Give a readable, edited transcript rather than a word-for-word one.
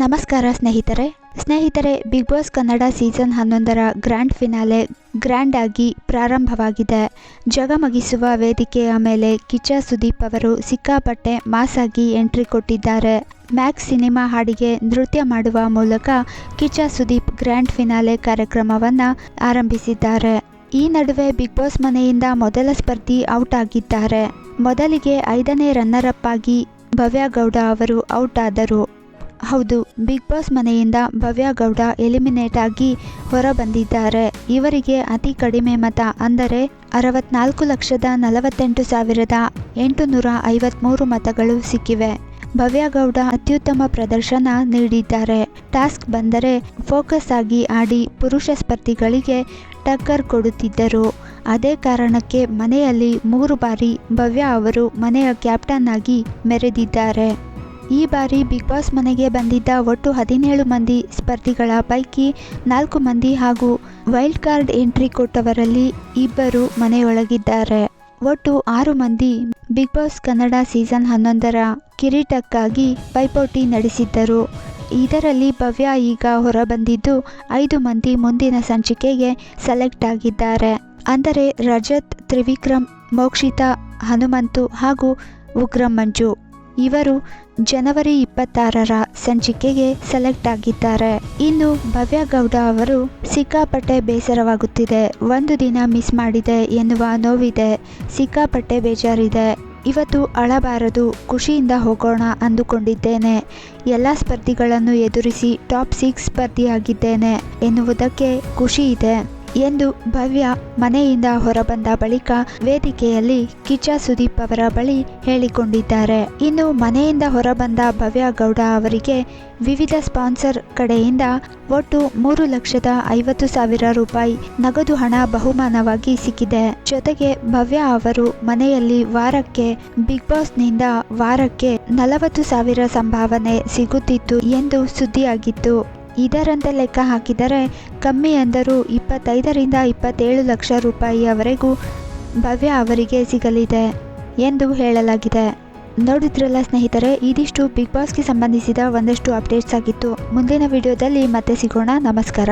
ನಮಸ್ಕಾರ ಸ್ನೇಹಿತರೆ Bigg Boss Kannada season 11ರ ಗ್ರ್ಯಾಂಡ್ ಫಿನಾಲೆ ಗ್ರ್ಯಾಂಡ್ ಆಗಿ ಪ್ರಾರಂಭವಾಗಿದೆ. ಜಗಮಗಿಸುವ ವೇದಿಕೆಯ ಮೇಲೆ ಕಿಚ್ಚ ಸುದೀಪ್ ಅವರು ಸಿಕ್ಕಾಪಟ್ಟೆ ಮಾಸ್ ಆಗಿ ಎಂಟ್ರಿ ಕೊಟ್ಟಿದ್ದಾರೆ. ಮ್ಯಾಕ್ಸ್ ಸಿನಿಮಾ ಹಾಡಿಗೆ ನೃತ್ಯ ಮಾಡುವ ಮೂಲಕ ಕಿಚ್ಚ ಸುದೀಪ್ ಗ್ರ್ಯಾಂಡ್ ಫಿನಾಲೆ ಕಾರ್ಯಕ್ರಮವನ್ನು ಆರಂಭಿಸಿದ್ದಾರೆ. ಈ ನಡುವೆ ಬಿಗ್ ಬಾಸ್ ಮನೆಯಿಂದ ಮೊದಲ ಸ್ಪರ್ಧಿ ಔಟ್ ಆಗಿದ್ದಾರೆ. ಮೊದಲಿಗೆ 5ನೇ ರನ್ನರ್ ಅಪ್ ಆಗಿ ಭವ್ಯ ಗೌಡ ಅವರು ಔಟ್ ಆದರು. ಹೌದು, ಬಿಗ್ ಬಾಸ್ ಮನೆಯಿಂದ ಭವ್ಯ ಗೌಡ ಎಲಿಮಿನೇಟ್ ಆಗಿ ಹೊರಬಂದಿದ್ದಾರೆ. ಇವರಿಗೆ ಅತಿ ಕಡಿಮೆ ಮತ ಅಂದರೆ 64,48,853 ಮತಗಳು ಸಿಕ್ಕಿವೆ. ಭವ್ಯ ಗೌಡ ಅತ್ಯುತ್ತಮ ಪ್ರದರ್ಶನ ನೀಡಿದ್ದಾರೆ. ಟಾಸ್ಕ್ ಬಂದರೆ ಫೋಕಸ್ ಆಗಿ ಆಡಿ ಪುರುಷ ಸ್ಪರ್ಧಿಗಳಿಗೆ ಟಕ್ಕರ್ ಕೊಡುತ್ತಿದ್ದರು. ಅದೇ ಕಾರಣಕ್ಕೆ ಮನೆಯಲ್ಲಿ 3 ಬಾರಿ ಭವ್ಯ ಅವರು ಮನೆಯ ಕ್ಯಾಪ್ಟನ್ ಆಗಿ ಮೆರೆದಿದ್ದಾರೆ. ಈ ಬಾರಿ ಬಿಗ್ ಬಾಸ್ ಮನೆಗೆ ಬಂದಿದ್ದ ಒಟ್ಟು 17 ಮಂದಿ ಸ್ಪರ್ಧಿಗಳ ಪೈಕಿ 4 ಮಂದಿ ಹಾಗೂ ವೈಲ್ಡ್ ಕಾರ್ಡ್ ಎಂಟ್ರಿ ಕೊಟ್ಟವರಲ್ಲಿ 2 ಮನೆಯೊಳಗಿದ್ದಾರೆ. ಒಟ್ಟು 6 ಮಂದಿ ಬಿಗ್ ಬಾಸ್ ಕನ್ನಡ ಸೀಸನ್ 11ರ ಕಿರೀಟಕ್ಕಾಗಿ ಪೈಪೋಟಿ ನಡೆಸಿದ್ದರು. ಇದರಲ್ಲಿ ಭವ್ಯ ಈಗ ಹೊರಬಂದಿದ್ದು 5 ಮಂದಿ ಮುಂದಿನ ಸಂಚಿಕೆಗೆ ಸೆಲೆಕ್ಟ್ ಆಗಿದ್ದಾರೆ. ಅಂದರೆ ರಜತ್, ತ್ರಿವಿಕ್ರಮ್, ಮೋಕ್ಷಿತಾ, ಹನುಮಂತು ಹಾಗೂ ಉಗ್ರಂ ಮಂಜು ಇವರು ಜನವರಿ 26ರ ಸಂಚಿಕೆಗೆ ಸೆಲೆಕ್ಟ್ ಆಗಿದ್ದಾರೆ. ಇನ್ನು ಭವ್ಯ ಗೌಡ ಅವರು ಸಿಕ್ಕಾಪಟ್ಟೆ ಬೇಸರವಾಗುತ್ತಿದೆ, ಒಂದು ದಿನ ಮಿಸ್ ಮಾಡಿದೆ ಎನ್ನುವ ನೋವಿದೆ, ಸಿಕ್ಕಾಪಟ್ಟೆ ಬೇಜಾರಿದೆ, ಇವತ್ತು ಅಳಬಾರದು, ಖುಷಿಯಿಂದ ಹೋಗೋಣ ಅಂದುಕೊಂಡಿದ್ದೇನೆ, ಎಲ್ಲ ಸ್ಪರ್ಧಿಗಳನ್ನು ಎದುರಿಸಿ ಟಾಪ್ 6 ಸ್ಪರ್ಧಿಯಾಗಿದ್ದೇನೆ ಎನ್ನುವುದಕ್ಕೆ ಖುಷಿ ಇದೆ ಎಂದು ಭವ್ಯ ಮನೆಯಿಂದ ಹೊರಬಂದ ಬಳಿಕ ವೇದಿಕೆಯಲ್ಲಿ ಕಿಚ್ಚ ಸುದೀಪ್ ಅವರ ಬಳಿ ಹೇಳಿಕೊಂಡಿದ್ದಾರೆ. ಇನ್ನು ಮನೆಯಿಂದ ಹೊರಬಂದ ಭವ್ಯ ಗೌಡ ಅವರಿಗೆ ವಿವಿಧ ಸ್ಪಾನ್ಸರ್ ಕಡೆಯಿಂದ ಒಟ್ಟು 3,50,000 ರೂಪಾಯಿ ನಗದು ಹಣ ಬಹುಮಾನವಾಗಿ ಸಿಕ್ಕಿದೆ. ಜೊತೆಗೆ ಭವ್ಯ ಅವರು ಮನೆಯಲ್ಲಿ ವಾರಕ್ಕೆ ಬಿಗ್ ಬಾಸ್ನಿಂದ ವಾರಕ್ಕೆ 40,000 ಸಂಭಾವನೆ ಸಿಗುತ್ತಿತ್ತು ಎಂದು ಸುದ್ದಿಯಾಗಿತ್ತು. ಇದರಂತೆ ಲೆಕ್ಕ ಹಾಕಿದರೆ ಕಮ್ಮಿ ಅಂದರೂ 25ರಿಂದ 27 ಲಕ್ಷ ರೂಪಾಯಿಯವರೆಗೂ ಭವ್ಯ ಅವರಿಗೆ ಸಿಗಲಿದೆ ಎಂದು ಹೇಳಲಾಗಿದೆ. ನೋಡಿದ್ರಲ್ಲ ಸ್ನೇಹಿತರೆ, ಇದಿಷ್ಟು ಬಿಗ್ ಬಾಸ್ಗೆ ಸಂಬಂಧಿಸಿದ ಒಂದಷ್ಟು ಅಪ್ಡೇಟ್ಸ್ ಆಗಿತ್ತು. ಮುಂದಿನ ವಿಡಿಯೋದಲ್ಲಿ ಮತ್ತೆ ಸಿಗೋಣ. ನಮಸ್ಕಾರ.